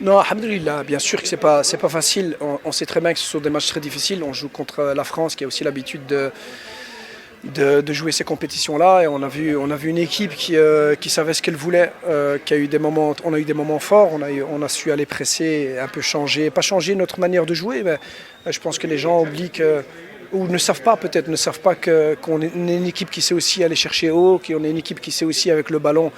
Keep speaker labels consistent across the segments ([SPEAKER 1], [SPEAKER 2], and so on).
[SPEAKER 1] Non, alhamdoulilah, bien sûr que c'est pas facile. On sait très bien que ce sont des matchs très difficiles. On joue contre la France qui a aussi l'habitude de jouer ces compétitions-là. Et on a vu une équipe qui savait ce qu'elle voulait, qui a eu des moments, on a eu des moments forts, on a su aller presser, un peu changer, pas changer notre manière de jouer, mais je pense que les gens oublient que ou ne savent pas peut-être, ne savent pas qu'on est une équipe qui sait aussi aller chercher haut, qu'on est une équipe qui sait aussi avec le ballon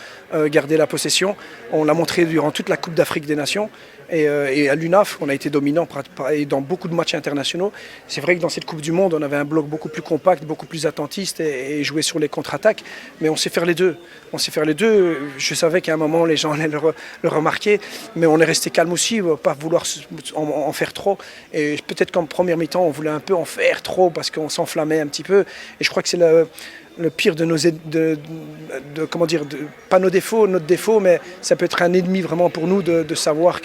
[SPEAKER 1] garder la possession. On l'a montré durant toute la Coupe d'Afrique des Nations et à l'UNAF, on a été dominant dans beaucoup de matchs internationaux. C'est vrai que dans cette Coupe du Monde, on avait un bloc beaucoup plus compact, beaucoup plus attentiste et jouer sur les contre-attaques, mais on sait faire les deux. On sait faire les deux. Je savais qu'à un moment, les gens allaient le remarquer, mais on est resté calme aussi, pas vouloir en faire trop. Et peut-être qu'en première mi-temps, on voulait un peu en faire trop parce qu'on s'enflammait un petit peu. Et je crois que c'est le pire de comment dire, pas nos défauts, notre défaut, mais ça peut être un ennemi vraiment pour nous de savoir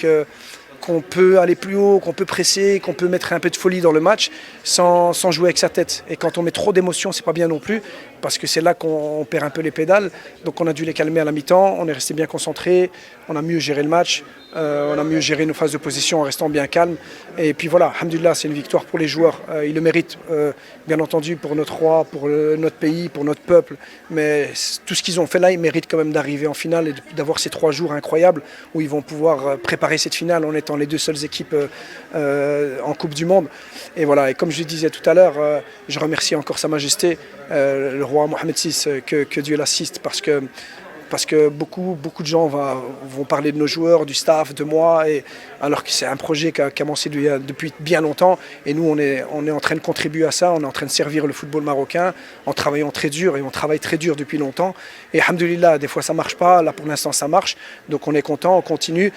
[SPEAKER 1] qu'on peut aller plus haut, qu'on peut presser, qu'on peut mettre un peu de folie dans le match sans jouer avec sa tête. Et quand on met trop d'émotions, c'est pas bien non plus, parce que c'est là qu'on perd un peu les pédales. Donc on a dû les calmer à la mi-temps, on est resté bien concentré, on a mieux géré le match, on a mieux géré nos phases de possession en restant bien calme. Et puis voilà, alhamdoulilah, c'est une victoire pour les joueurs. Ils le méritent, bien entendu, pour notre roi, pour notre pays, pour notre peuple. Mais tout ce qu'ils ont fait là, ils méritent quand même d'arriver en finale et d'avoir ces 3 jours incroyables où ils vont pouvoir préparer cette finale en étant les 2 seules équipes en Coupe du Monde. Et voilà, et comme je le disais tout à l'heure, je remercie encore Sa Majesté, le roi Mohamed VI, que Dieu l'assiste, parce que beaucoup de gens vont parler de nos joueurs, du staff, de moi, alors que c'est un projet qui a commencé depuis bien longtemps. Et nous, on est en train de contribuer à ça, on est en train de servir le football marocain en travaillant très dur, et on travaille très dur depuis longtemps. Et alhamdoulilah, des fois ça ne marche pas, là pour l'instant ça marche, donc on est content, on continue.